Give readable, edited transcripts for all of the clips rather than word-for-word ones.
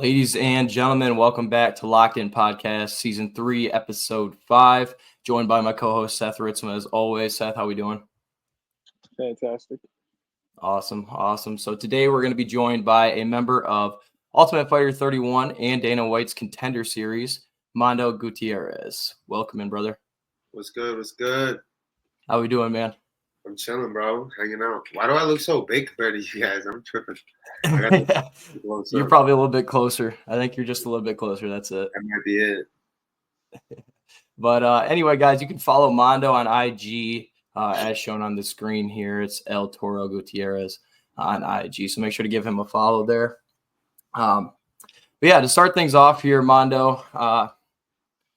Ladies and gentlemen, welcome back to Locked In Podcast, Season 3, Episode 5. Joined by my co-host, Seth Ritzman, as always. Seth, how we doing? Fantastic. Awesome. So today we're going to be joined by a member of Ultimate Fighter 31 and Dana White's Contender series, Mando Gutierrez. Welcome in, brother. What's good? How we doing, man? I'm chilling, bro. Hanging out. Why do I look so big compared to you guys? I'm tripping. You're probably a little bit closer. I think you're just a little bit closer. That's it. That might be it. But anyway, guys, you can follow Mando on IG as shown on the screen here. It's El Toro Gutierrez on IG. So make sure to give him a follow there. But yeah, to start things off here, Mando,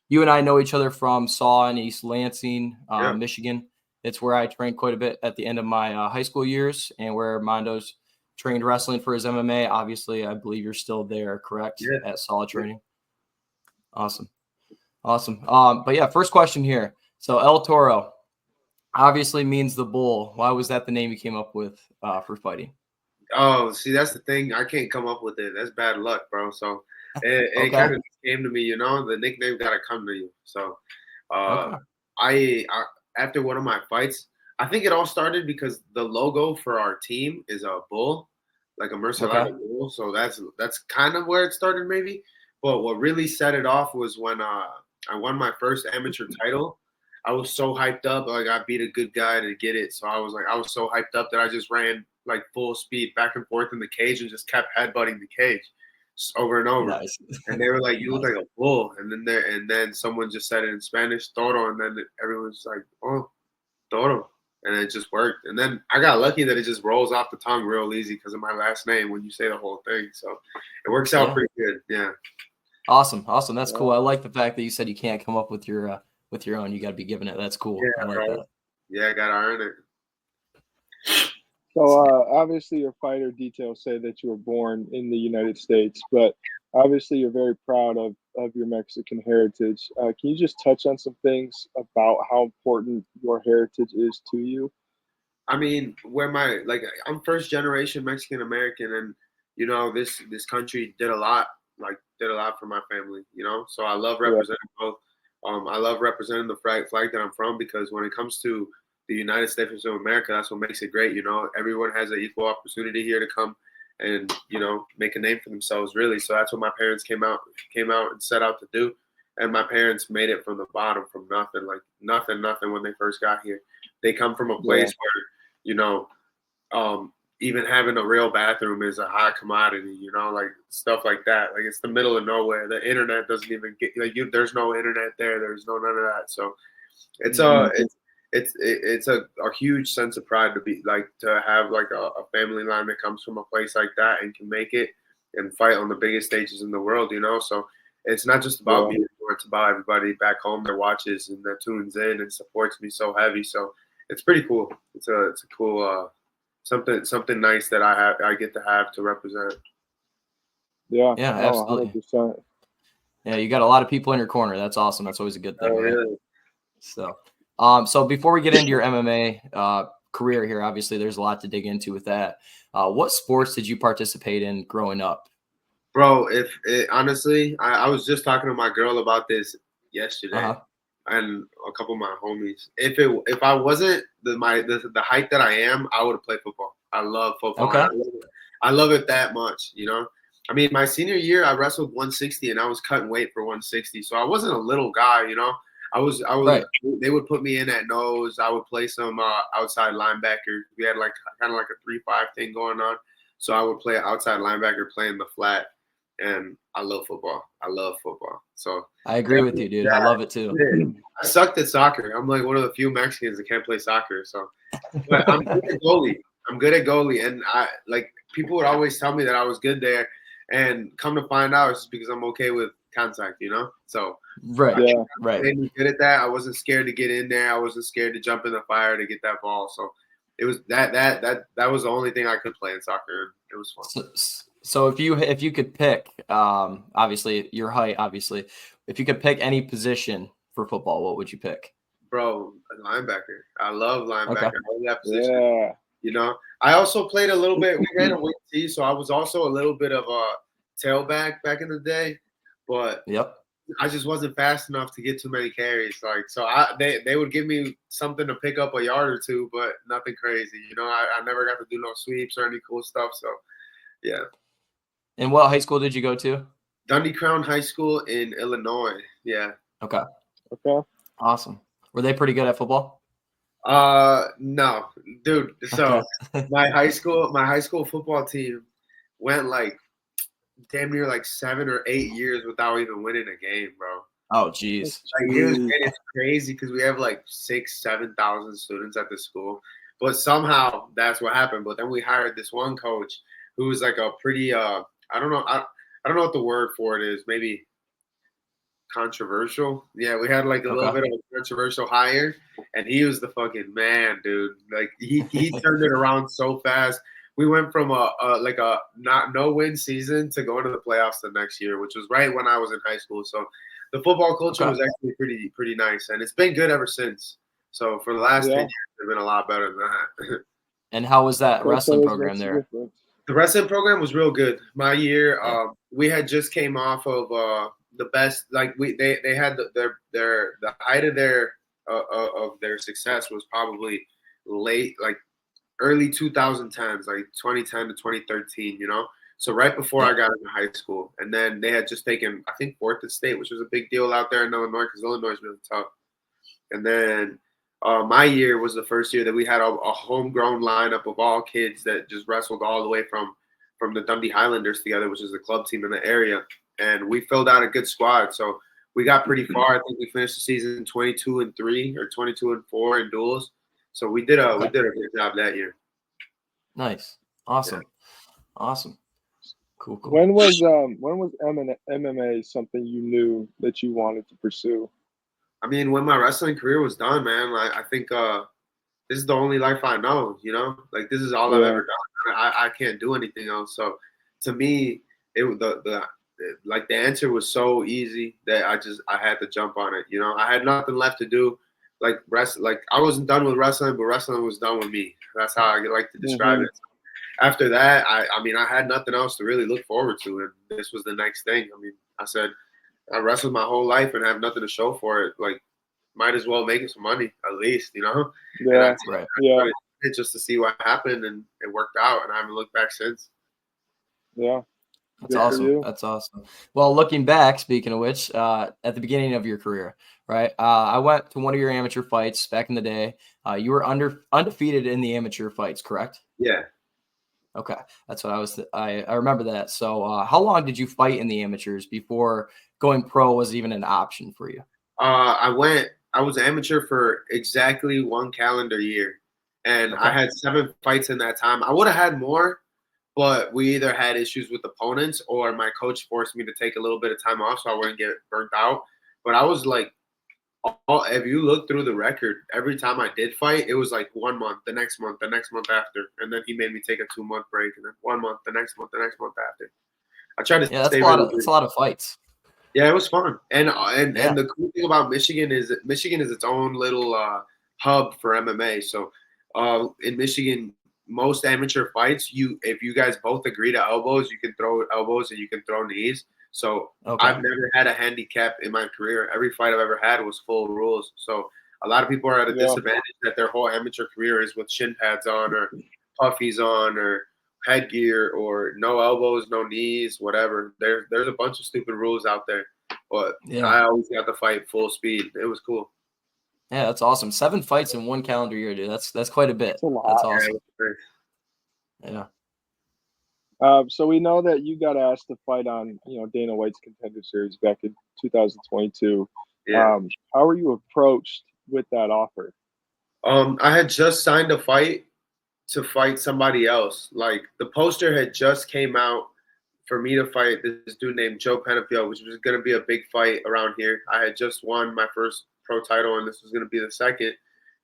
you and I know each other from Saw in East Lansing, Michigan. It's where I trained quite a bit at the end of my high school years and where Mondo's trained wrestling for his MMA. Obviously, I believe you're still there, correct? Yeah. At Saw training. Awesome. But yeah, first question here. So El Toro obviously means the bull. Why was that the name you came up with for fighting? Oh, see, that's the thing. I can't come up with it. That's bad luck, bro. So it kind of came to me, the nickname got to come to you. So I after one of my fights, I think it all started because the logo for our team is a bull, like a Murcielago bull. So that's kind of where it started maybe. But what really set it off was when I won my first amateur title. I was so hyped up, like I beat a good guy to get it. So I was so hyped up that I just ran like full speed back and forth in the cage and just kept headbutting the cage over and over. Nice. And they were like, "You look like a bull." And then someone just said it in Spanish, Toro, and then everyone's like, "Oh, Toro." And it just worked. And then I got lucky that it just rolls off the tongue real easy because of my last name when you say the whole thing. So it works out pretty good. Yeah. Awesome. That's cool. I like the fact that you said you can't come up with your own. You got to be given it. That's cool. Yeah, I like that. Yeah, I got to earn it. So obviously your fighter details say that you were born in the United States, but obviously you're very proud of your Mexican heritage. Can you just touch on some things about how important your heritage is to you? I mean, I'm first generation Mexican American, and this country did a lot for my family, So I love representing both. I love representing the flag that I'm from because when it comes to the United States of America, that's what makes it great. Everyone has an equal opportunity here to come and make a name for themselves, really. So that's what my parents came out and set out to do. And my parents made it from the bottom, from nothing, like nothing when they first got here. They come from a place where, even having a real bathroom is a hot commodity, like stuff like that. Like it's the middle of nowhere. The internet doesn't even get there's no internet there. There's none of that. So it's a huge sense of pride to be like to have like a family line that comes from a place like that and can make it and fight on the biggest stages in the world, So it's not just about me, it's about everybody back home that watches and that tunes in and supports me so heavy. So it's pretty cool. It's a cool something nice that I get to have to represent. Yeah, absolutely. 100%. Yeah, you got a lot of people in your corner. That's awesome. That's always a good thing. Oh, right? really? So before we get into your MMA career here, obviously there's a lot to dig into with that. What sports did you participate in growing up? Bro, honestly, I was just talking to my girl about this yesterday. And a couple of my homies. If I wasn't the height that I am, I would have played football. I love football. Okay. I love it that much, I mean, my senior year, I wrestled 160, and I was cutting weight for 160, so I wasn't a little guy, I was. Right. They would put me in at nose. I would play some outside linebacker. We had like kind of like a 3-5 thing going on, so I would play outside linebacker, playing the flat. And I love football. So I agree with you, dude. I love it too. I sucked at soccer. I'm like one of the few Mexicans that can't play soccer. So, but I'm good at goalie. And I people would always tell me that I was good there, and come to find out, it's just because I'm okay with contact, So right. I made me good at that. I wasn't scared to get in there. I wasn't scared to jump in the fire to get that ball. So it was that was the only thing I could play in soccer. It was fun. So if you could pick, obviously your height, if you could pick any position for football, what would you pick? Bro, a linebacker. I love linebacker. Okay. I love that position. I also played a little bit. We ran a wing tee, so I was also a little bit of tailback back in the day, but Yep. I just wasn't fast enough to get too many carries. Like, so they would give me something to pick up a yard or two, but nothing crazy. I never got to do no sweeps or any cool stuff. So yeah. And what high school did you go to? Dundee Crown High School in Illinois. Yeah. Okay. Okay. Awesome. Were they pretty good at football? No, dude. So Okay. my high school football team went like damn near like 7 or 8 years without even winning a game, bro. Oh, geez. Like it's crazy because we have like 7,000 students at the school, but somehow that's what happened. But then we hired this one coach who was like a pretty I don't know I don't know what the word for it is. Maybe controversial. Yeah, we had like a little Okay. bit of a controversial hire, and he was the fucking man, dude. Like he turned it around so fast. We went from a no win season to going to the playoffs the next year, which was right when I was in high school. So the football culture was actually pretty nice, and it's been good ever since. So for the last 10 years, it's been a lot better than that. And how was that wrestling program there? The wrestling program was real good. My year, we had just came off of the best. Like they had the height of their success was probably late, like early 2010s, like 2010 to 2013. So right before I got into high school, and then they had just taken, I think, fourth at state, which was a big deal out there in Illinois because Illinois is really tough. And then my year was the first year that we had a homegrown lineup of all kids that just wrestled all the way from the Dundee Highlanders together, which is the club team in the area. And we filled out a good squad. So we got pretty far. I think we finished the season 22-3 or 22-4 in duels. So we did a good job that year. Nice. Awesome. Yeah. Awesome. Cool. When was MMA something you knew that you wanted to pursue? I mean, when my wrestling career was done, man, like I think this is the only life I know, like this is all I've ever done. I can't do anything else. So to me, the answer was so easy that I had to jump on it. I had nothing left to do. Like I wasn't done with wrestling, but wrestling was done with me. That's how I like to describe it. After that, I mean, I had nothing else to really look forward to, and this was the next thing. I mean, I said, I wrestled my whole life and have nothing to show for it. Like, might as well make some money at least, Yeah, right. It's just to see what happened, and it worked out, and I haven't looked back since. Yeah, that's awesome. That's awesome. Well, looking back, speaking of which, at the beginning of your career, right? I went to one of your amateur fights back in the day. You were undefeated in the amateur fights, correct? Yeah. Okay, that's what I remember that. So, how long did you fight in the amateurs before going pro was even an option for you? I was amateur for exactly 1 calendar year, and I had 7 fights in that time. I would have had more, but we either had issues with opponents or my coach forced me to take a little bit of time off so I wouldn't get burnt out. But I was like, if you look through the record, every time I did fight, it was like 1 month, the next month after, and then he made me take a 2-month break, and then 1 month, the next month after. I tried to stay that's a lot of fights. Yeah, it was fun, and the cool thing about Michigan is its own little hub for MMA. So in Michigan, most amateur fights, if you guys both agree to elbows, you can throw elbows and you can throw knees. So I've never had a handicap in my career. Every fight I've ever had was full rules. So a lot of people are at a disadvantage that their whole amateur career is with shin pads on or puffies on or headgear or no elbows, no knees, whatever. There's a bunch of stupid rules out there, but I always got to fight full speed. It was cool. Yeah, that's awesome. 7 fights in 1 calendar year, dude. That's quite a bit. That's a lot. That's awesome. Yeah. So we know that you got asked to fight on, Dana White's Contender Series back in 2022. Yeah. How were you approached with that offer? I had just signed a fight to fight somebody else. Like the poster had just came out for me to fight this dude named Joe Penafiel, which was going to be a big fight around here. I had just won my first pro title, and this was going to be the second,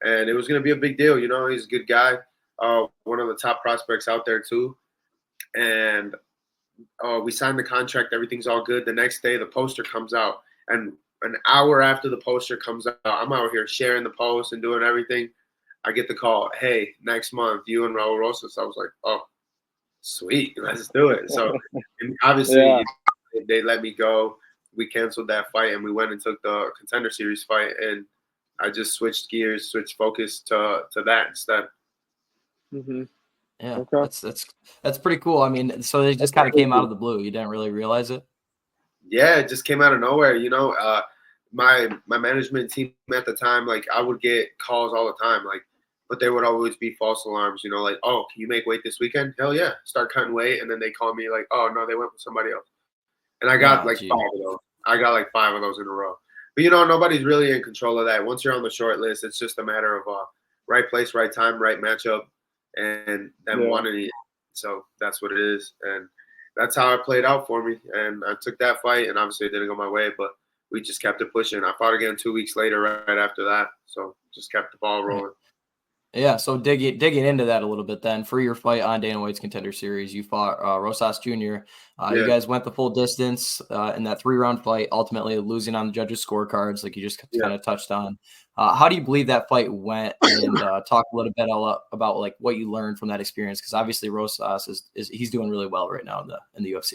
and it was going to be a big deal. He's a good guy, one of the top prospects out there too. And we signed the contract. Everything's all good. The next day, the poster comes out, and an hour after the poster comes out, I'm out here sharing the post and doing everything. I get the call, hey, next month, you and Raul Rosas. I was like, oh, sweet, let's do it. So and obviously they let me go. We canceled that fight and we went and took the Contender Series fight, and I just switched gears, switched focus to that instead. Mm-hmm. Yeah, Okay. that's pretty cool. I mean, so they just kind of came out of the blue. You didn't really realize it. Yeah, it just came out of nowhere. My management team at the time, like I would get calls all the time, like, but they would always be false alarms. Like, oh, can you make weight this weekend? Hell yeah, start cutting weight, and then they call me like, oh no, they went with somebody else, and I got like 5 of those. I got like 5 of those in a row. But nobody's really in control of that. Once you're on the short list, it's just a matter of right place, right time, right matchup, and them wanting it. So that's what it is, and that's how it played out for me. And I took that fight, and obviously it didn't go my way, but we just kept it pushing. I fought again 2 weeks later, right after that. So just kept the ball rolling. Yeah, so digging into that a little bit then, for your fight on Dana White's Contender Series, you fought Rosas Jr. You guys went the full distance in that 3-round fight, ultimately losing on the judges' scorecards, like you just kind of touched on. How do you believe that fight went? And talk a little bit about like what you learned from that experience, because obviously Rosas is he's doing really well right now in the UFC.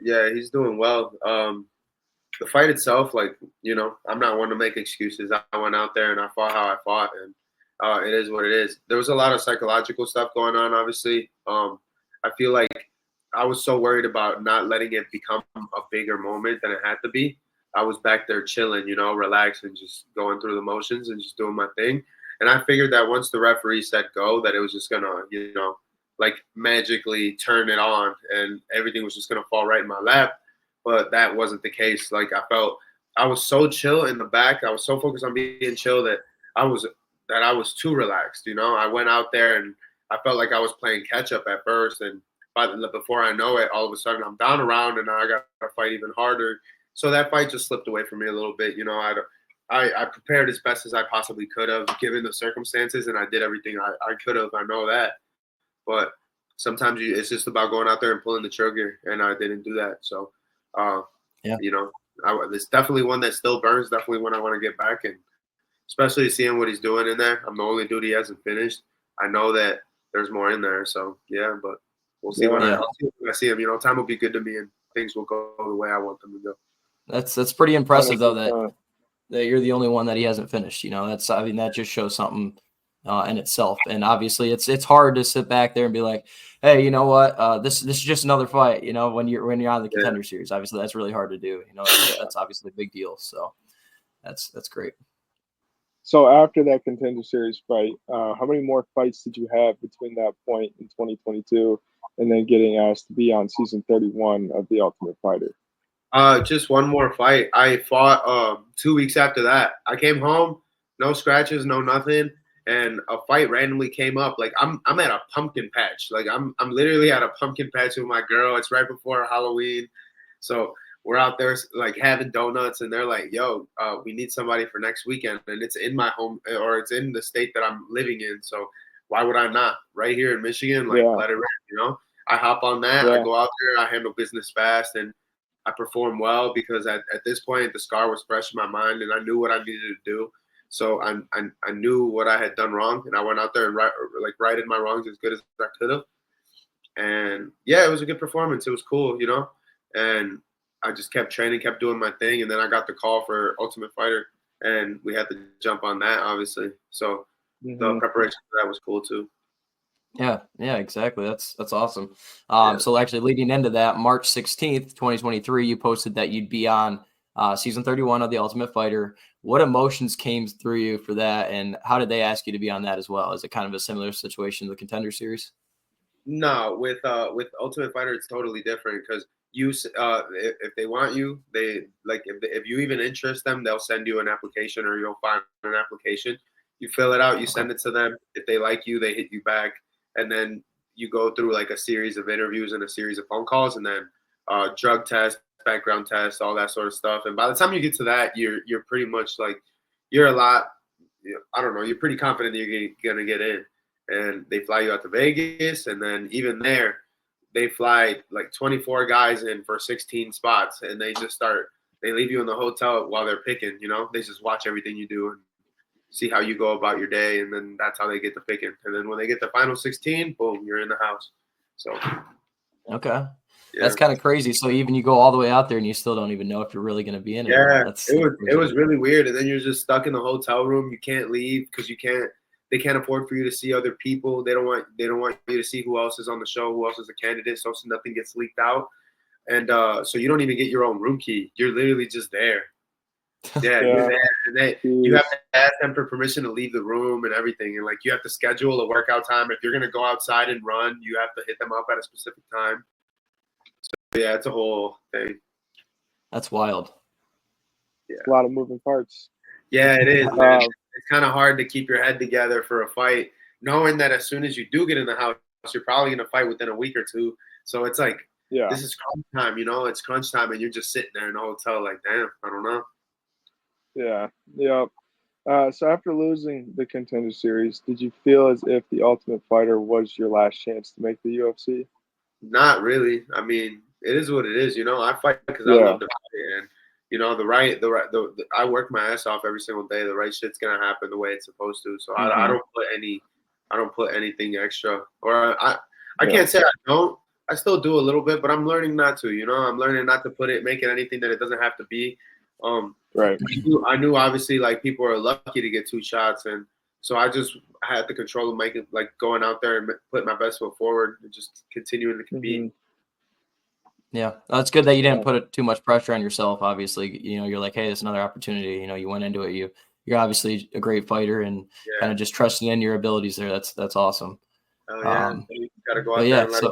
Yeah, he's doing well. The fight itself, like I'm not one to make excuses. I went out there and I fought how I fought, and it is what it is. There was a lot of psychological stuff going on, obviously. I feel like I was so worried about not letting it become a bigger moment than it had to be. I was back there chilling, relaxing, just going through the motions and just doing my thing. And I figured that once the referee said go, that it was just gonna, like magically turn it on and everything was just gonna fall right in my lap. But that wasn't the case. Like I felt I was so chill in the back. I was so focused on being chill that I was too relaxed. I went out there and I felt like I was playing catch up at first, and before I know it, all of a sudden I'm down a round and now I got to fight even harder. So that fight just slipped away from me a little bit. I prepared as best as I possibly could have given the circumstances, and I did everything I could have. I know that, but sometimes it's just about going out there and pulling the trigger, and I didn't do that. So, it's definitely one that still burns. Definitely one I want to get back, and especially seeing what he's doing in there. I'm the only dude he hasn't finished. I know that there's more in there. So yeah, but we'll see when I see him. Time will be good to me, and things will go the way I want them to go. That's pretty impressive though that you're the only one that he hasn't finished. That just shows something in itself. And obviously it's hard to sit back there and be like, hey, you know what? This is just another fight. When you're on the Contender Series, obviously that's really hard to do. That's obviously a big deal. So that's great. So after that Contender Series fight, how many more fights did you have between that point in 2022 and then getting asked to be on season 31 of The Ultimate Fighter? Just one more fight. I fought 2 weeks after that. I came home, no scratches, no nothing, and a fight randomly came up. Like I'm at a pumpkin patch. Like I'm literally at a pumpkin patch with my girl. It's right before Halloween, so we're out there like having donuts, and they're like, "Yo, we need somebody for next weekend," and it's in my home or it's in the state that I'm living in. So why would I not? Right here in Michigan, like let it rip. I hop on that. I go out there. I handle business fast, and I performed well because at this point the scar was fresh in my mind, and I knew what I needed to do. So I knew what I had done wrong, and I went out there and righted my wrongs as good as I could have. And yeah, it was a good performance. It was cool, and I just kept training, kept doing my thing, and then I got the call for Ultimate Fighter, and we had to jump on that, obviously. So the preparation for that was cool too. Yeah, exactly. That's awesome. So actually leading into that, March 16th, 2023, you posted that you'd be on season 31 of The Ultimate Fighter. What emotions came through you for that, and how did they ask you to be on that as well? Is it kind of a similar situation to the Contender Series? No, with Ultimate Fighter, it's totally different because if they want you, they if you even interest them, they'll send you an application or you'll find an application. You fill it out, you send it to them. If they like you, they hit you back, and then you go through like a series of interviews and a series of phone calls, and then drug test, background test, all that sort of stuff. And by the time you get to that, you're pretty much like you're a lot. I don't know. You're pretty confident that you're gonna get in. And they fly you out to Vegas, and then even there, they fly like 24 guys in for 16 spots, and they leave you in the hotel while they're picking. They just watch everything you do and see how you go about your day, and then that's how they get to picking. And then when they get the final 16, boom, you're in the house. So Okay. Yeah. That's kind of crazy. So even you go all the way out there and you still don't even know if you're really going to be in it. Yeah, That's it was really weird. And then you're just stuck in the hotel room. You can't leave because they can't afford for you to see other people. They don't want you to see who else is on the show, who else is a candidate, so nothing gets leaked out. And so you don't even get your own room key. You're literally just there. Yeah, you're there. And you have to ask them for permission to leave the room and everything. And like you have to schedule a workout time. If you're gonna go outside and run, you have to hit them up at a specific time. So yeah, it's a whole thing. That's wild. Yeah. A lot of moving parts. Yeah, it is, man. It's kind of hard to keep your head together for a fight, knowing that as soon as you do get in the house, you're probably going to fight within a week or two. So it's like, this is crunch time, it's crunch time, and you're just sitting there in a hotel like, damn, I don't know. Yeah. So after losing the Contender Series, did you feel as if the Ultimate Fighter was your last chance to make the UFC? Not really. I mean, it is what it is. I fight because I love to fight, and I work my ass off every single day. The right shit's gonna happen the way it's supposed to. So I don't put anything extra, or I can't say I don't. I still do a little bit, but I'm learning not to. I'm learning not to make it anything that it doesn't have to be. Right. I knew obviously like people are lucky to get 2 shots, and so I just had the control of making like going out there and putting my best foot forward and just continuing to compete. Yeah, that's good that you didn't put too much pressure on yourself. Obviously, you're like, hey, it's another opportunity. You went into it. You're obviously a great fighter and kind of just trusting in your abilities there. That's awesome. Oh yeah, you gotta go out there and let it.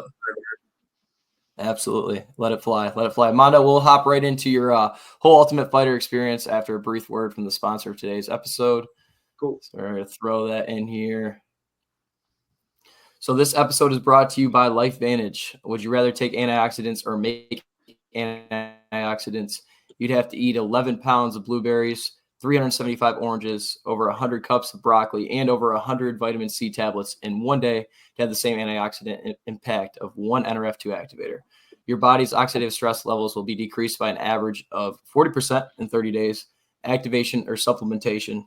Absolutely, let it fly. Mando, we'll hop right into your whole Ultimate Fighter experience after a brief word from the sponsor of today's episode. Cool. So we're gonna throw that in here. So this episode is brought to you by LifeVantage. Would you rather take antioxidants or make antioxidants? You'd have to eat 11 pounds of blueberries, 375 oranges, over 100 cups of broccoli, and over 100 vitamin C tablets in one day to have the same antioxidant impact of one NRF2 activator. Your body's oxidative stress levels will be decreased by an average of 40% in 30 days. Activation or supplementation.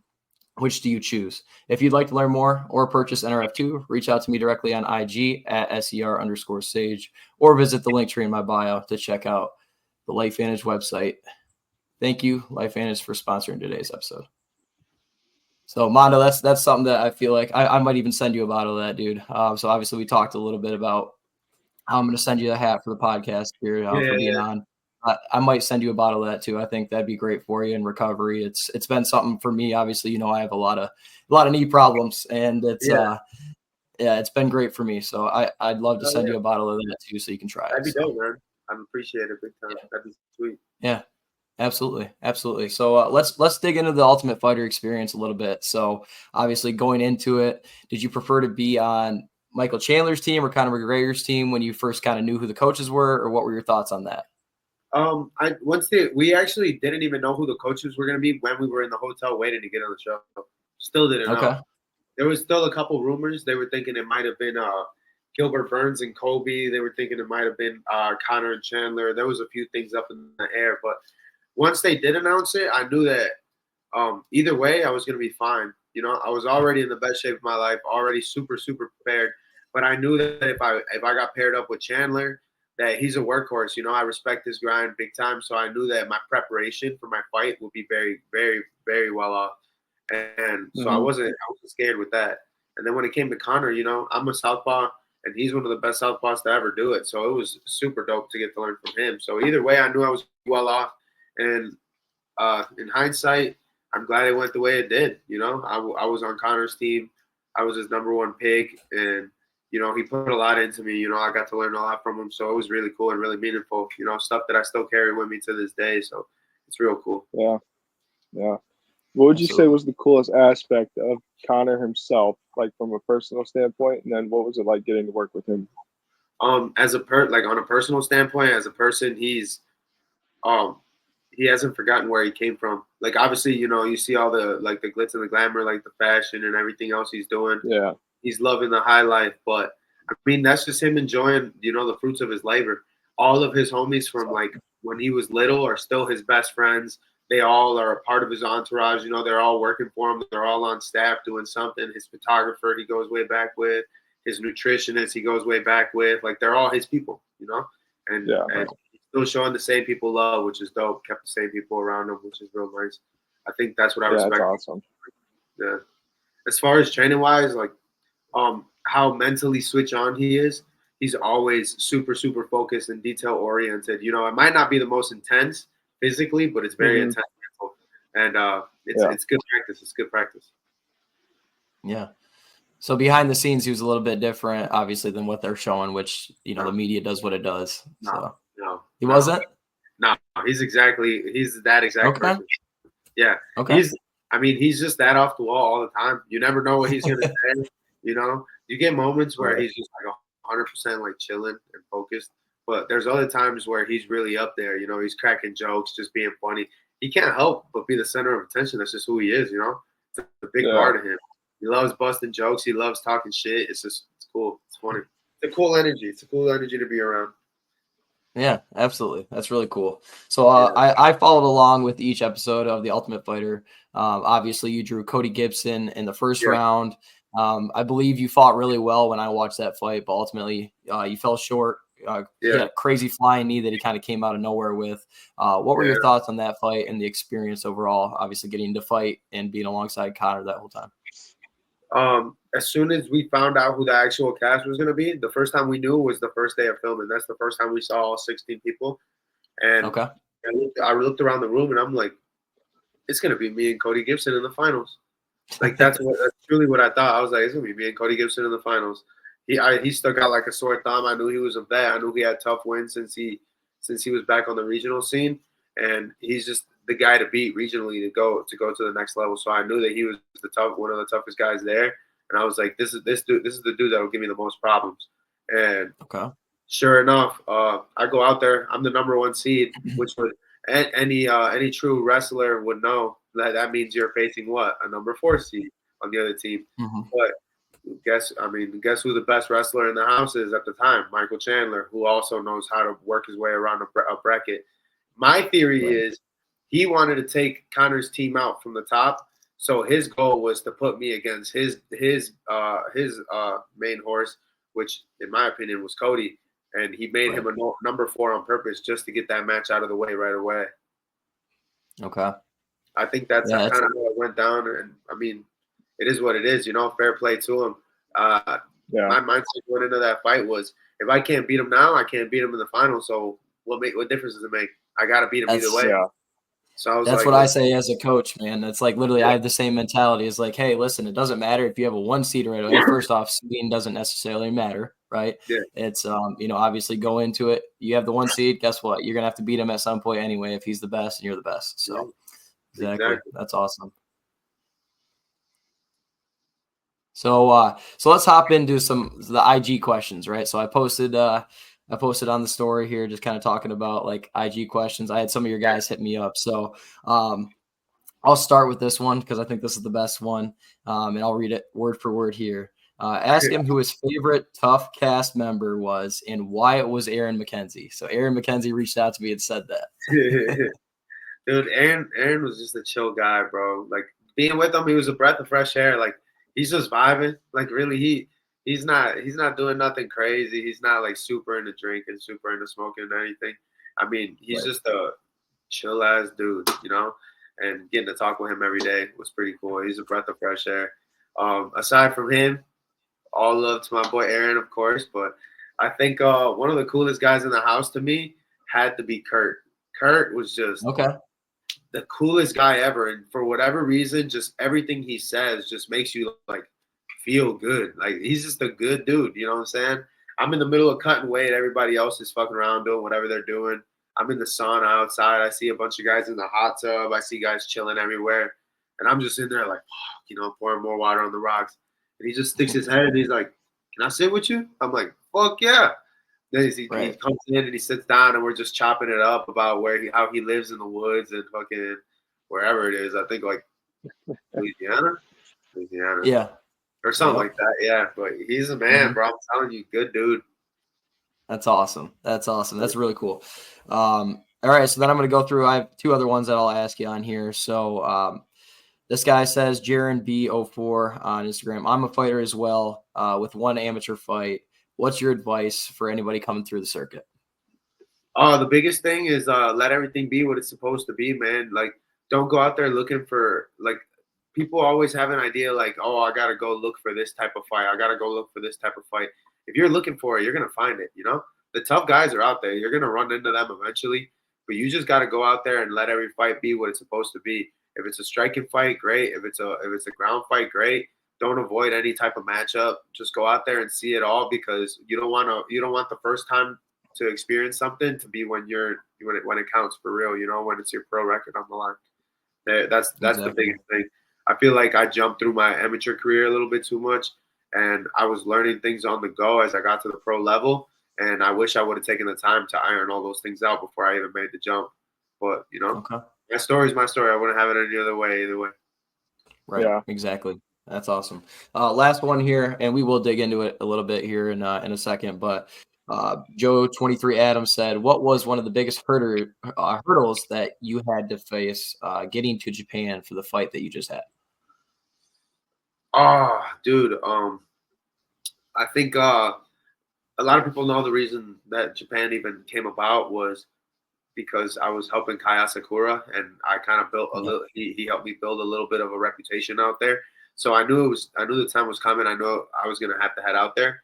Which do you choose? If you'd like to learn more or purchase NRF2, reach out to me directly on IG at SER_Sage or visit the link tree in my bio to check out the LifeVantage website. Thank you, LifeVantage, for sponsoring today's episode. So, Mando, that's something that I feel like I might even send you a bottle of that, dude. So, obviously, we talked a little bit about how I'm going to send you a hat for the podcast here for being on. I might send you a bottle of that too. I think that'd be great for you in recovery. It's been something for me. Obviously, I have a lot of knee problems, and it's been great for me. So I'd love to send you a bottle of that too, so you can try it. That'd be dope, man. I appreciate it big time. That'd be sweet. Yeah, absolutely. So let's dig into the Ultimate Fighter experience a little bit. So obviously, going into it, did you prefer to be on Michael Chandler's team or Conor McGregor's team when you first kind of knew who the coaches were, or what were your thoughts on that? We actually didn't even know who the coaches were going to be when we were in the hotel waiting to get on the show. Still didn't know. There was still a couple rumors. They were thinking it might have been Gilbert Burns and Kobe. They were thinking it might have been Conor and Chandler. There was a few things up in the air, but once they did announce it, I knew that either way I was going to be fine. I was already in the best shape of my life, already super prepared. But I knew that if I got paired up with Chandler, that he's a workhorse. I respect his grind big time. So I knew that my preparation for my fight would be very, very, very well off. And so I wasn't scared with that. And then when it came to Conor, I'm a southpaw, and he's one of the best southpaws to ever do it. So it was super dope to get to learn from him. So either way, I knew I was well off. And in hindsight, I'm glad it went the way it did. I was on Conor's team. I was his number one pick, and he put a lot into me. I got to learn a lot from him. So it was really cool and really meaningful, stuff that I still carry with me to this day. So it's real cool. Yeah. What would you say was the coolest aspect of Conor himself, like from a personal standpoint? And then what was it like getting to work with him? As a on a personal standpoint, as a person, he's he hasn't forgotten where he came from. Like, obviously, you see all the the glitz and the glamour, like the fashion and everything else he's doing. Yeah. He's loving the high life, but I mean, that's just him enjoying, the fruits of his labor. All of his homies from like when he was little are still his best friends. They all are a part of his entourage. They're all working for him. They're all on staff doing something. His photographer he goes way back with, his nutritionist he goes way back with. Like they're all his people, you know, and he's still showing the same people love, which is dope. Kept the same people around him, which is real nice. I think that's what I respect. That's awesome. Yeah. As far as training wise, like how mentally switch on he is. He's always super, super focused and detail oriented. You know, it might not be the most intense physically, but it's very intense mental. And it's good practice. It's good practice. Yeah. So behind the scenes, he was a little bit different, obviously, than what they're showing, which, you know, the media does what it does. So he wasn't? No, he's that exact person. Yeah. Okay. He's just that off the wall all the time. You never know what he's going to say. You know, you get moments where he's just like 100% like chilling and focused. But there's other times where he's really up there. You know, he's cracking jokes, just being funny. He can't help but be the center of attention. That's just who he is, you know? It's a big part of him. He loves busting jokes. He loves talking shit. It's cool. It's funny. It's a cool energy. It's a cool energy to be around. Yeah, absolutely. That's really cool. So I followed along with each episode of The Ultimate Fighter. Obviously, you drew Cody Gibson in the first round. I believe you fought really well when I watched that fight, but ultimately you fell short. He had a crazy flying knee that he kind of came out of nowhere with. What were your thoughts on that fight and the experience overall, obviously getting to fight and being alongside Conor that whole time? As soon as we found out who the actual cast was going to be, the first time we knew was the first day of filming. That's the first time we saw all 16 people. And I looked around the room and I'm like, it's going to be me and Cody Gibson in the finals. Like that's truly what I thought. I was like, it's going to be me and Cody Gibson in the finals. He stuck out like a sore thumb. I knew he was a vet. I knew he had tough wins since he was back on the regional scene, and he's just the guy to beat regionally to go to the next level. So I knew that he was one of the toughest guys there, and I was like, this is the dude that will give me the most problems. And sure enough, I go out there. I'm the number 1 seed, which would any true wrestler would know that means you're facing what, a number 4 seed on the other team. But guess who the best wrestler in the house is at the time? Michael Chandler, who also knows how to work his way around a bracket. My theory is he wanted to take Conor's team out from the top, so his goal was to put me against his main horse, which in my opinion was Cody, and he made him a number 4 on purpose just to get that match out of the way right away. Okay. I think that's kind of how it went down, and I mean, it is what it is, you know. Fair play to him. My mindset going into that fight was, if I can't beat him now, I can't beat him in the final. So what difference does it make? I got to beat him either way. Yeah. So I was that's what I say as a coach, man. It's like literally I have the same mentality. It's like, hey, listen, it doesn't matter if you have a 1 seed right away. First off, seeding doesn't necessarily matter, right? Yeah. It's you know, obviously go into it. You have the 1 seed. Guess what? You're gonna have to beat him at some point anyway if he's the best and you're the best. So exactly. That's awesome. So let's hop into the IG questions, right? So I posted on the story here, just kind of talking about like IG questions. I had some of your guys hit me up. So I'll start with this one because I think this is the best one. And I'll read it word for word here. Ask him who his favorite Tough cast member was and why it was Aaron McKenzie. So Aaron McKenzie reached out to me and said that. Dude, Aaron was just a chill guy, bro. Like being with him, he was a breath of fresh air. Like he's just vibing. Like really, he's not doing nothing crazy. He's not like super into drinking, super into smoking or anything. I mean, he's just a chill ass dude, you know. And getting to talk with him every day was pretty cool. He's a breath of fresh air. Aside from him, all love to my boy Aaron, of course. But I think one of the coolest guys in the house to me had to be Kurt. Kurt was just the coolest guy ever, and for whatever reason, just everything he says just makes you like feel good. Like he's just a good dude, you know what I'm saying? I'm in the middle of cutting weight, everybody else is fucking around doing whatever they're doing. I'm in the sauna outside. I see a bunch of guys in the hot tub. I see guys chilling everywhere, and I'm just in there like, you know, pouring more water on the rocks. And he just sticks his head and he's like, "Can I sit with you?" I'm like, "Fuck yeah!" Then he comes in and he sits down and we're just chopping it up about how he lives in the woods and fucking wherever it is. I think like Louisiana, yeah, or something like that. Yeah, but he's a man, bro. I'm telling you, good dude. That's awesome. That's really cool. All right, so then I'm going to go through. I have 2 other ones that I'll ask you on here. So This guy says, Jaron B04 on Instagram, I'm a fighter as well with one amateur fight. What's your advice for anybody coming through the circuit? The biggest thing is let everything be what it's supposed to be, man. Like, don't go out there looking for, like, people always have an idea like, oh, I got to go look for this type of fight. I got to go look for this type of fight. If you're looking for it, you're going to find it, you know? The tough guys are out there. You're going to run into them eventually, but you just got to go out there and let every fight be what it's supposed to be. If it's a striking fight, great. If it's a ground fight, great. Don't avoid any type of matchup. Just go out there and see it all, because you don't want the first time to experience something to be when it counts for real, you know, when it's your pro record on the line. That's Exactly. the biggest thing. I feel like I jumped through my amateur career a little bit too much, and I was learning things on the go as I got to the pro level, and I wish I would have taken the time to iron all those things out before I even made the jump. But, you know, Okay. my story's my story. I wouldn't have it any other way, either way. Right. Yeah. Exactly. That's awesome. Last one here, and we will dig into it a little bit here in a second. But Joe 23 Adams said, "What was one of the biggest hurdles that you had to face getting to Japan for the fight that you just had?" Oh, dude. I think a lot of people know the reason that Japan even came about was because I was helping Kai Asakura, and I kind of built a little. He helped me build a little bit of a reputation out there. So I knew the time was coming. I knew I was gonna have to head out there.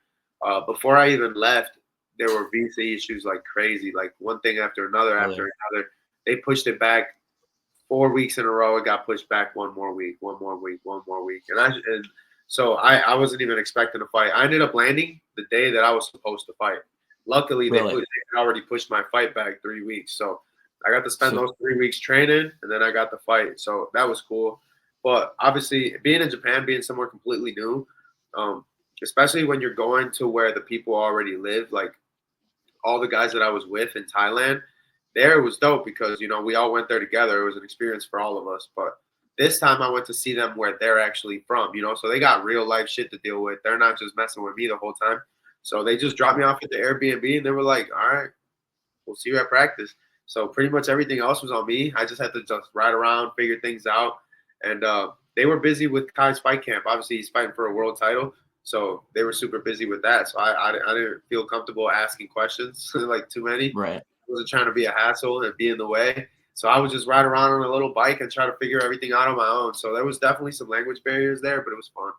Before I even left, there were visa issues like crazy, like one thing after another after another. They pushed it back 4 weeks in a row. It got pushed back one more week, and so I wasn't even expecting to fight. I ended up landing the day that I was supposed to fight. Luckily, they already pushed my fight back 3 weeks, so I got to spend those 3 weeks training, and then I got the fight. So that was cool. But obviously, being in Japan, being somewhere completely new, especially when you're going to where the people already live, like all the guys that I was with in Thailand, there was dope because, you know, we all went there together. It was an experience for all of us. But this time I went to see them where they're actually from, you know, so they got real life shit to deal with. They're not just messing with me the whole time. So they just dropped me off at the Airbnb, and they were like, all right, we'll see you at practice. So pretty much everything else was on me. I just had to just ride around, figure things out. And they were busy with Kai's fight camp. Obviously, he's fighting for a world title. So they were super busy with that. So I didn't feel comfortable asking questions, like too many. Right. I wasn't trying to be a hassle and be in the way. So I would just ride around on a little bike and try to figure everything out on my own. So there was definitely some language barriers there, but it was fun.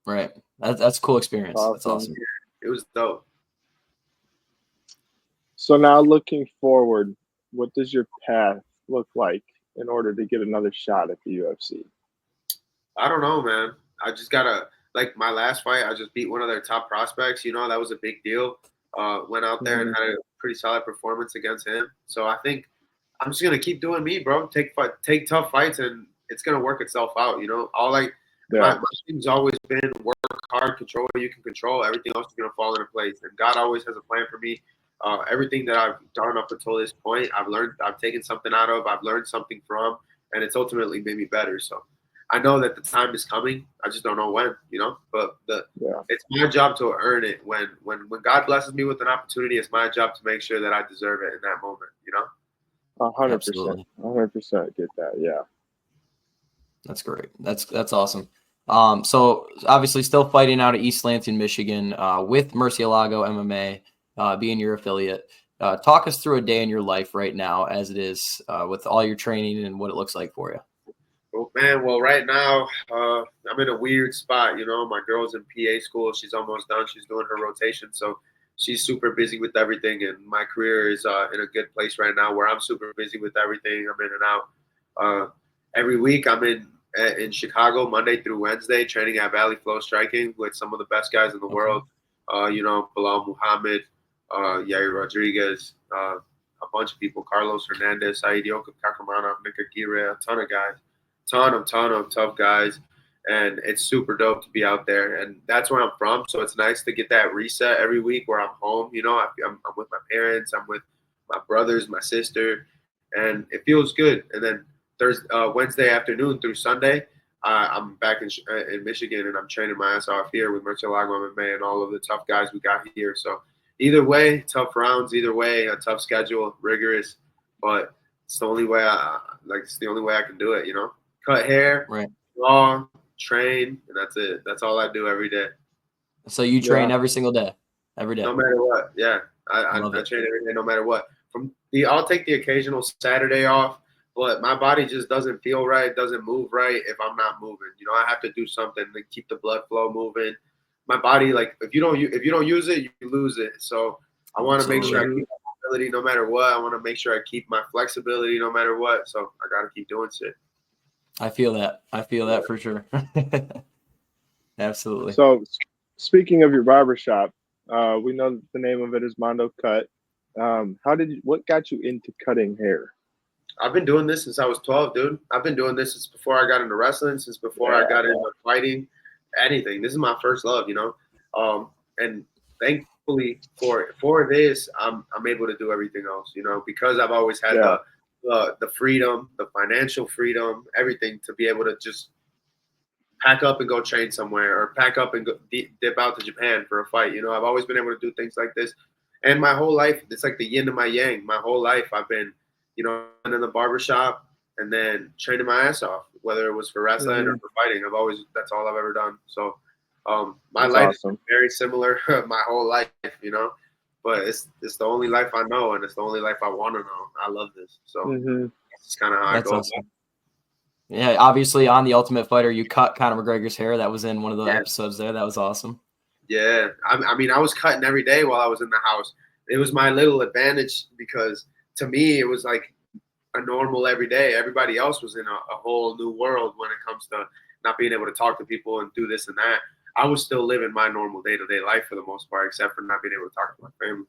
Right. That's a cool experience. Awesome. That's awesome. It was dope. So now looking forward, what does your path look like in order to get another shot at the UFC? I don't know, man. I just gotta, like, my last fight, I just beat one of their top prospects. You know, that was a big deal. Went out there and had a pretty solid performance against him. So I think I'm just gonna keep doing me, bro. Take tough fights, and it's gonna work itself out. You know, my thing's always been work hard, control what you can control. Everything else is gonna fall into place, and God always has a plan for me. Everything that I've done up until this point, I've taken something out of, I've learned something from, and it's ultimately made me better. So I know that the time is coming. I just don't know when, you know. But it's my job to earn it. When God blesses me with an opportunity, it's my job to make sure that I deserve it in that moment, you know. 100%. 100% get that. Yeah. That's great. That's awesome. So obviously still fighting out of East Lansing, Michigan, with Murcielago MMA, being your affiliate. Talk us through a day in your life right now as it is with all your training and what it looks like for you. Oh, man, well, right now I'm in a weird spot. You know, my girl's in PA school. She's almost done. She's doing her rotation. So she's super busy with everything. And my career is in a good place right now where I'm super busy with everything. I'm in and out. Every week I'm in Chicago Monday through Wednesday training at Valley Flow Striking with some of the best guys in the world. You know, Bilal Muhammad, Yair Rodriguez, a bunch of people, Carlos Hernandez, Saidioka Kakamana, Mika Gire, a ton of guys. Ton of tough guys, and it's super dope to be out there. And that's where I'm from, so it's nice to get that reset every week where I'm home. You know, I'm with my parents, I'm with my brothers, my sister, and it feels good. And then Wednesday afternoon through Sunday, I'm back in Michigan, and I'm training my ass off here with Murcielago MMA and all of the tough guys we got here. So either way, tough rounds. Either way, a tough schedule, rigorous, but it's the only way I can do it. You know. cut hair, Right. draw, train, and that's it. That's all I do every day. So you train Yeah. every single day, every day. No matter what. Yeah. I Love it. train every day no matter what. I'll take the occasional Saturday off, but my body just doesn't feel right, doesn't move right if I'm not moving. You know, I have to do something to keep the blood flow moving. My body, like if you don't use it, you lose it. So I want to make sure I Absolutely. keep my mobility no matter what. I want to make sure I keep my flexibility no matter what. So I got to keep doing shit. I feel that. I feel that for sure. Absolutely. So, speaking of your barbershop, we know the name of it is Mando Cut. What got you into cutting hair? I've been doing this since I was 12, dude. I've been doing this since before I got into wrestling, since before I got into fighting, anything. This is my first love, you know. And thankfully for this, I'm able to do everything else, you know, because I've always had the freedom, the financial freedom, everything to be able to just pack up and go train somewhere, or pack up and go dip out to Japan for a fight. You know, I've always been able to do things like this, and my whole life, it's like the yin and my yang. My whole life, I've been, you know, in the barbershop and then training my ass off, whether it was for wrestling or for fighting. That's all I've ever done. So, my That's life awesome. is very similar, my whole life, you know, but it's the only life I know, and it's the only life I want to know. I love this. So that's kind of how I go. Awesome. Yeah, obviously on The Ultimate Fighter, you cut Conor McGregor's hair. That was in one of the episodes there. That was awesome. Yeah, I mean, I was cutting every day while I was in the house. It was my little advantage because to me, it was like a normal every day. Everybody else was in a whole new world when it comes to not being able to talk to people and do this and that. I was still living my normal day-to-day life for the most part, except for not being able to talk to my family.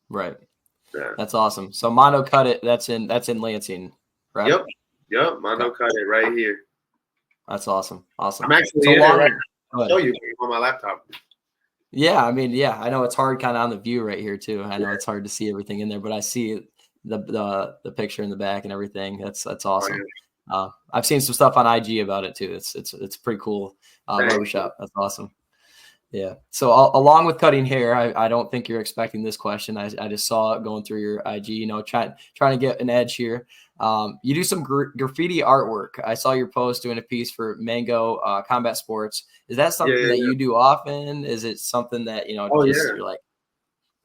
Right. Yeah. That's awesome. So Mando Cut It. That's in Lansing, right? Yep. Mando Cut It right here. That's awesome. Awesome. I'm actually so in long, it right now. I'll show you on my laptop. Yeah, I mean, yeah, I know it's hard kind of on the view right here too. I know it's hard to see everything in there, but I see the picture in the back and everything. That's awesome. I've seen some stuff on IG about it too. It's pretty cool barbershop. That's awesome. Yeah. So along with cutting hair, I don't think you're expecting this question. I just saw it going through your IG. You know, trying to get an edge here. You do some graffiti artwork. I saw your post doing a piece for Mango Combat Sports. Is that something that you do often? Is it something that, you know, you're like,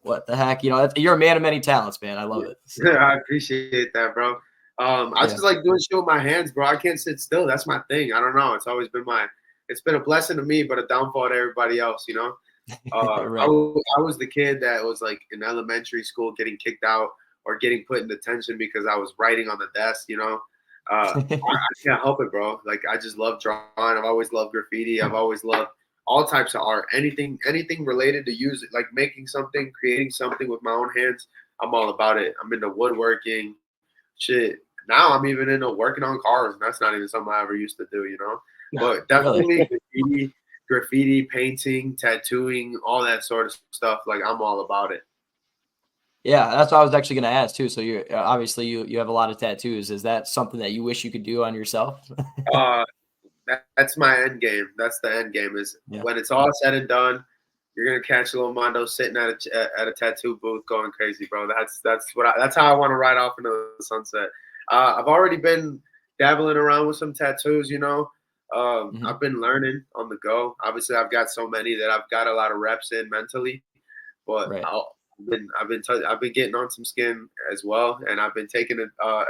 what the heck? You know, you're a man of many talents, man. I love it. So. I appreciate that, bro. I just like doing shit with my hands, bro. I can't sit still. That's my thing. I don't know. It's always been it's been a blessing to me, but a downfall to everybody else, you know? Right. I was the kid that was like in elementary school getting kicked out or getting put in detention because I was writing on the desk, you know? I can't help it, bro. Like, I just love drawing. I've always loved graffiti. I've always loved all types of art. Anything related to like making something, creating something with my own hands, I'm all about it. I'm into woodworking, shit. Now I'm even into working on cars, and that's not even something I ever used to do, you know? But definitely graffiti, painting, tattooing, all that sort of stuff. Like, I'm all about it. Yeah, that's what I was actually going to ask too. So you're obviously you have a lot of tattoos. Is that something that you wish you could do on yourself? That's my end game. That's the end game. Is when it's all said and done, you're gonna catch little Mando sitting at a tattoo booth going crazy, bro. That's how I want to ride off into the sunset. I've already been dabbling around with some tattoos, you know. I've been learning on the go. Obviously, I've got so many that I've got a lot of reps in mentally, but I've been getting on some skin as well, and I've been taking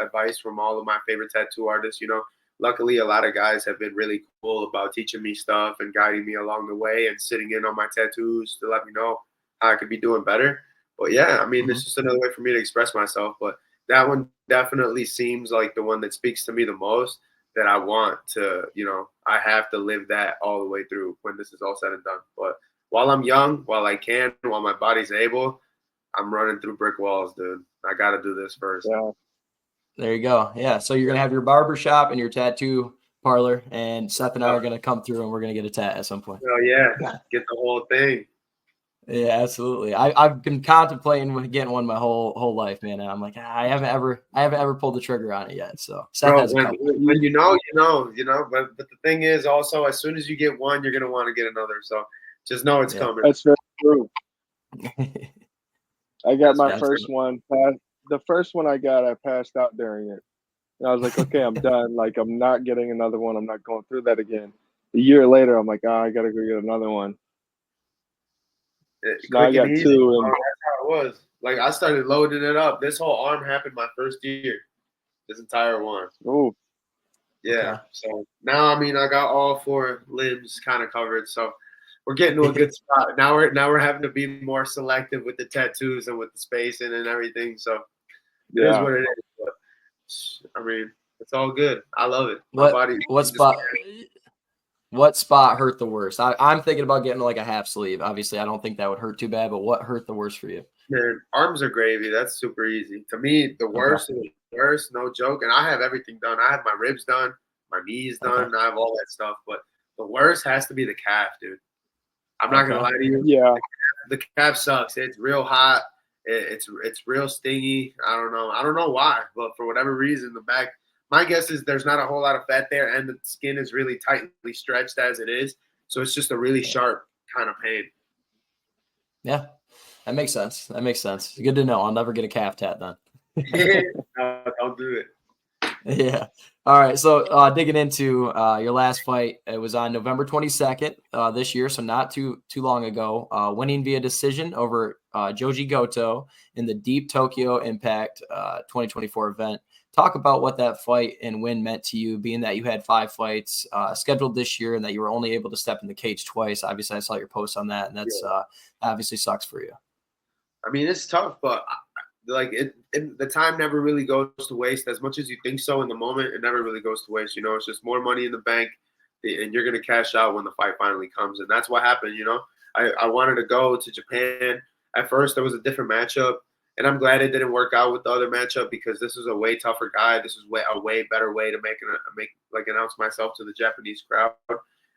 advice from all of my favorite tattoo artists. You know, luckily a lot of guys have been really cool about teaching me stuff and guiding me along the way and sitting in on my tattoos to let me know how I could be doing better. But yeah, I mean, it's just another way for me to express myself. But that one definitely seems like the one that speaks to me the most, that I want to, you know, I have to live that all the way through when this is all said and done. But while I'm young, while I can, while my body's able, I'm running through brick walls, dude. I got to do this first. Yeah. There you go. Yeah. So you're going to have your barber shop and your tattoo parlor, and Seth and I are going to come through and we're going to get a tat at some point. Oh, yeah. Get the whole thing. Yeah, absolutely. I've been contemplating getting one my whole life, man. And I'm like, I haven't ever pulled the trigger on it yet. So Seth has a couple. When you know. But the thing is also, as soon as you get one, you're going to want to get another. So just know it's coming. That's very true. I got my first one. The first one I got, I passed out during it. And I was like, okay, I'm done. Like, I'm not getting another one. I'm not going through that again. A year later, I'm like, I got to go get another one. So now I Quick and got easy. two. Oh, And that's how it was. Like I started loading it up. This whole arm happened my first year. This entire one. oh, Yeah. Okay. So now, I mean, I got all 4 limbs kind of covered. So we're getting to a good spot. Now we're having to be more selective with the tattoos and with the spacing and everything. So it is yeah. what it is. But I mean, it's all good. I love it. My What body. what spot? What spot hurt the worst? I'm thinking about getting like a half sleeve. Obviously, I don't think that would hurt too bad. But what hurt the worst for you? Man, arms are gravy. That's super easy. To me, the Okay. worst of the worst, no joke. And I have everything done. I have my ribs done, my knees Okay. done. I have all that stuff. But the worst has to be the calf, dude. I'm not gonna Okay. lie to you. Yeah. The calf sucks. It's real hot. It's real stingy. I don't know. I don't know why, but for whatever reason, the back. My guess is there's not a whole lot of fat there, and the skin is really tightly stretched as it is. So it's just a really sharp kind of pain. Yeah, that makes sense. That makes sense. Good to know. I'll never get a calf tat then. No, don't do it. Yeah. All right. So digging into your last fight, it was on November 22nd this year, so not too long ago. Winning via decision over Joji Goto in the Deep Tokyo Impact 2024 event. Talk about what that fight and win meant to you, being that you had 5 fights scheduled this year and that you were only able to step in the cage twice. Obviously, I saw your post on that, and that's obviously sucks for you. I mean, it's tough, but like the time never really goes to waste. As much as you think so in the moment, it never really goes to waste. You know, it's just more money in the bank, and you're gonna cash out when the fight finally comes, and that's what happened. You know, I wanted to go to Japan. At first, there was a different matchup, and I'm glad it didn't work out with the other matchup because this was a way tougher guy. This was a way better way to announce myself to the Japanese crowd,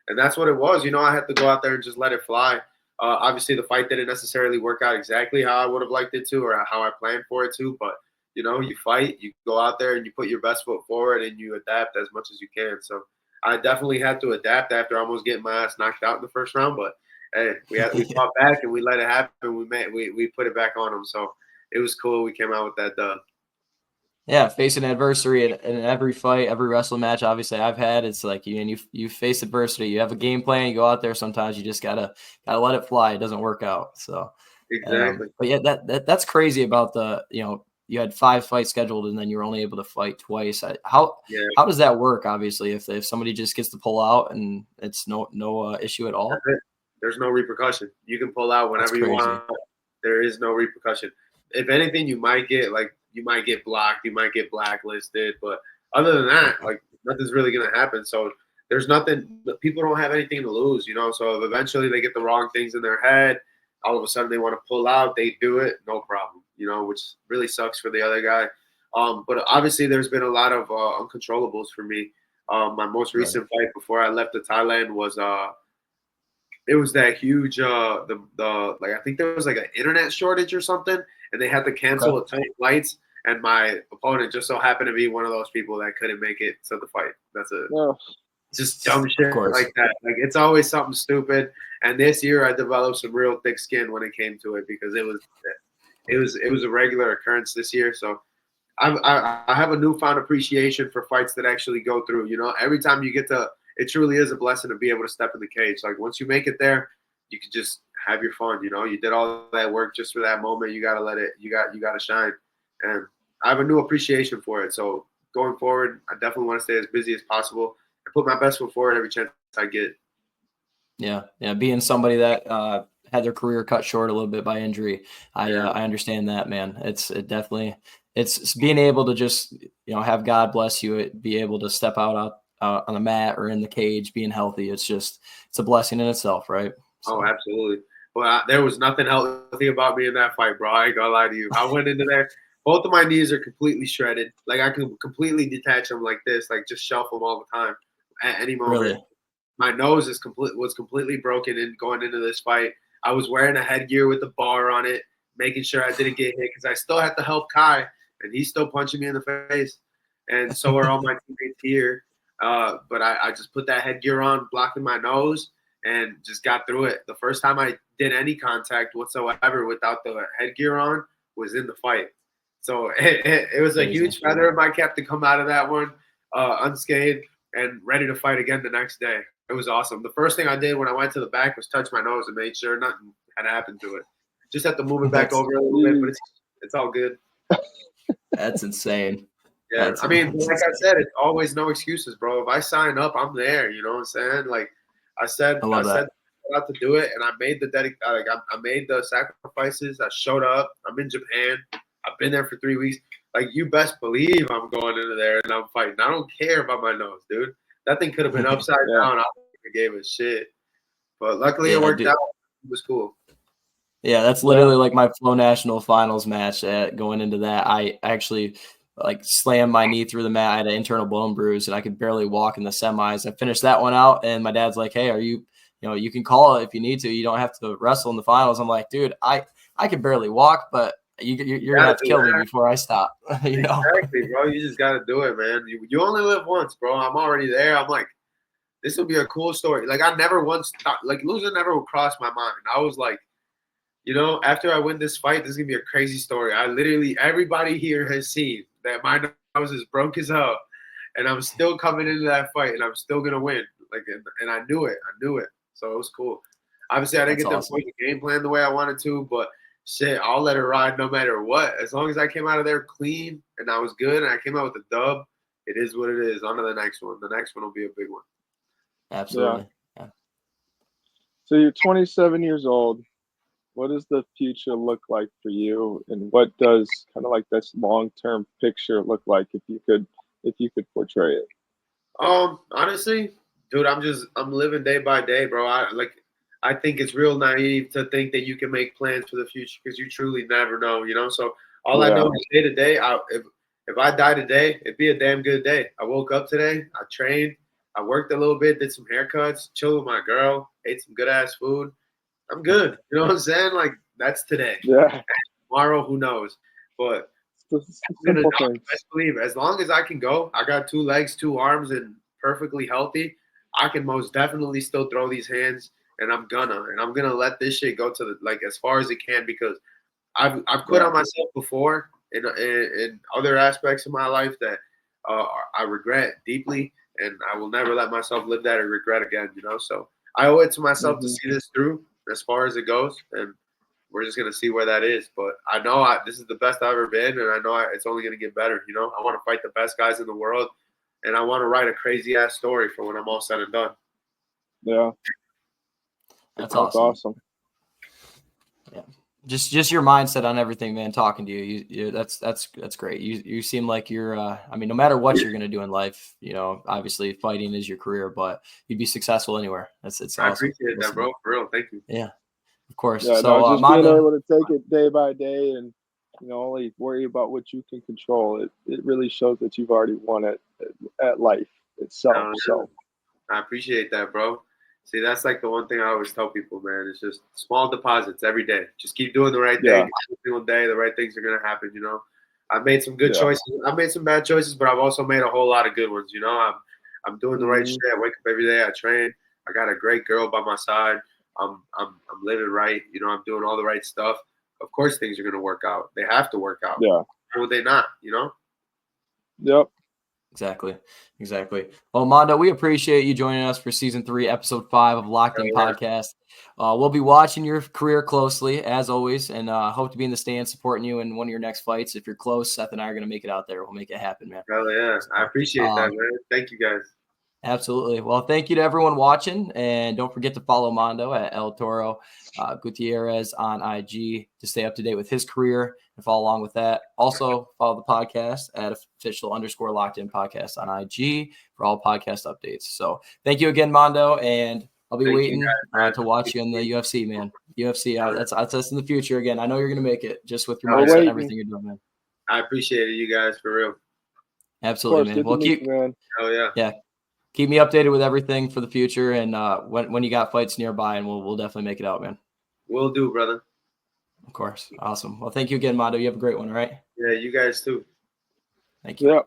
and that's what it was. You know, I had to go out there and just let it fly. Obviously, the fight didn't necessarily work out exactly how I would have liked it to or how I planned for it to. But, you know, you fight, you go out there and you put your best foot forward and you adapt as much as you can. So I definitely had to adapt after almost getting my ass knocked out in the first round. But, hey, we fought back and we let it happen. We put it back on them. So it was cool. We came out with that dub. Yeah, facing adversity in every fight, every wrestling match, obviously I've had, it's like you face adversity. You have a game plan, you go out there. Sometimes you just gotta let it fly. It doesn't work out. So Exactly. but yeah, that's crazy about you had 5 fights scheduled and then you were only able to fight twice. How does that work? Obviously, if somebody just gets to pull out and it's no issue at all. There's no repercussion. You can pull out whenever you want. There is no repercussion. If anything, you might get blocked, you might get blacklisted, but other than that, like nothing's really gonna happen. So there's nothing. People don't have anything to lose, you know. So if eventually they get the wrong things in their head, all of a sudden they want to pull out, they do it, no problem, you know, which really sucks for the other guy. But obviously there's been a lot of uncontrollables for me. My most recent fight before I left to Thailand was it was that huge I think there was like an internet shortage or something, and they had to cancel a ton of flights. And my opponent just so happened to be one of those people that couldn't make it to the fight. That's it. Oh. Just dumb shit like that. Like it's always something stupid. And this year I developed some real thick skin when it came to it because it was a regular occurrence this year. So I have a newfound appreciation for fights that actually go through. You know, every time you get to, it truly is a blessing to be able to step in the cage. Like once you make it there, you can just have your fun. You know, you did all that work just for that moment. You gotta let it. You got to shine. And I have a new appreciation for it. So going forward, I definitely want to stay as busy as possible and put my best foot forward every chance I get. Yeah, being somebody that had their career cut short a little bit by injury, I understand that, man. It's being able to just have God bless you, be able to step out on the mat or in the cage, being healthy. It's a blessing in itself, right? So. Oh, absolutely. Well, there was nothing healthy about me in that fight, bro. I ain't gonna lie to you. I went into there. Both of my knees are completely shredded. Like I can completely detach them like this, like just shelf them all the time at any moment. Really? My nose was completely broken in going into this fight. I was wearing a headgear with a bar on it, making sure I didn't get hit because I still had to help Kai, and he's still punching me in the face. And so are all my teammates here. But I just put that headgear on, blocking my nose, and just got through it. The first time I did any contact whatsoever without the headgear on was in the fight. So it was a huge feather in my cap to come out of that one unscathed and ready to fight again the next day. It was awesome. The first thing I did when I went to the back was touch my nose and make sure nothing had happened to it. Just have to move it back over a little bit, but it's all good. That's insane. Yeah, I mean, like I said, it's always no excuses, bro. If I sign up, I'm there. You know what I'm saying? Like I said out to do it, and I made I made the sacrifices. I showed up. I'm in Japan. I've been there for 3 weeks. Like, you best believe I'm going into there and I'm fighting. I don't care about my nose, dude. That thing could have been upside down. I gave a shit. But luckily it worked out. It was cool. Yeah, that's literally like my Flow National Finals match. Going into that, I actually like slammed my knee through the mat. I had an internal bone bruise and I could barely walk in the semis. I finished that one out and my dad's like, hey, you can call it if you need to. You don't have to wrestle in the finals. I'm like, dude, I can barely walk, but you're gonna have to kill me before I stop. Exactly, bro. You just gotta do it, man. You only live once, bro. I'm already there. I'm like, this will be a cool story. Like, I never once thought, like, losing never would cross my mind. I was like, after I win this fight, this is gonna be a crazy story. Everybody here has seen that my nose is broke as hell, and I'm still coming into that fight, and I'm still gonna win. Like, and I knew it. So it was cool. Obviously, I didn't get to play the game plan the way I wanted to, but shit, I'll let it ride no matter what. As long as I came out of there clean and I was good and I came out with a dub, it is what it is. On to the next one. The next one will be a big one. Absolutely. Yeah. So you're 27 years old. What does the future look like for you? And what does kind of like this long-term picture look like if you could portray it? Honestly, dude, I'm living day by day, bro. I think it's real naive to think that you can make plans for the future because you truly never know, So all I know is day to day. If I die today, it'd be a damn good day. I woke up today, I trained, I worked a little bit, did some haircuts, chilled with my girl, ate some good ass food. I'm good. You know what I'm saying? Like, that's today. Yeah. Tomorrow, who knows? But best believe, as long as I can go, I got 2 legs, 2 arms, and perfectly healthy, I can most definitely still throw these hands. And I'm gonna let this shit go to as far as it can, because I've quit on myself before in other aspects of my life that I regret deeply, and I will never let myself live that or regret again. So I owe it to myself to see this through as far as it goes, and we're just gonna see where that is. But I know this is the best I've ever been, and I know it's only gonna get better. I want to fight the best guys in the world, and I want to write a crazy ass story for when I'm all said and done. Yeah. That's awesome. Yeah, just your mindset on everything, man. Talking to you, that's great. You seem like you're. No matter what you're gonna do in life, obviously fighting is your career, but you'd be successful anywhere. It's awesome. I appreciate that, bro. For real, thank you. Yeah, of course. Yeah, so just being able to take it day by day and only worry about what you can control. It really shows that you've already won at life itself. So I appreciate that, bro. See, that's like the one thing I always tell people, man. It's just small deposits every day. Just keep doing the right thing every single day. The right things are gonna happen. I've made some good choices. I've made some bad choices, but I've also made a whole lot of good ones. I'm doing the right shit. I wake up every day. I train. I got a great girl by my side. I'm living right. I'm doing all the right stuff. Of course, things are gonna work out. They have to work out. Yeah. Or would they not? Yep. Exactly. Well, Mando, we appreciate you joining us for season 3, episode 5 of Locked In Podcast. We'll be watching your career closely, as always, and hope to be in the stands supporting you in one of your next fights. If you're close, Seth and I are going to make it out there. We'll make it happen, man. Hell yeah. I appreciate that, man. Thank you, guys. Absolutely. Well, thank you to everyone watching, and don't forget to follow Mando at Toro Gutierrez on IG to stay up to date with his career and follow along with that. Also, follow the podcast at official_locked in podcast on IG for all podcast updates. So thank you again, Mando, and I'll be waiting to watch you in the UFC, man. UFC, that's in the future again. I know you're going to make it just with your mindset and everything you're doing, man. I appreciate it, you guys, for real. Absolutely, man. Well, keep me updated with everything for the future, and when you got fights nearby, and we'll definitely make it out, man. Will do, brother. Of course. Awesome. Well, thank you again, Mando. You have a great one, all right? Yeah, you guys too. Thank you. Yeah.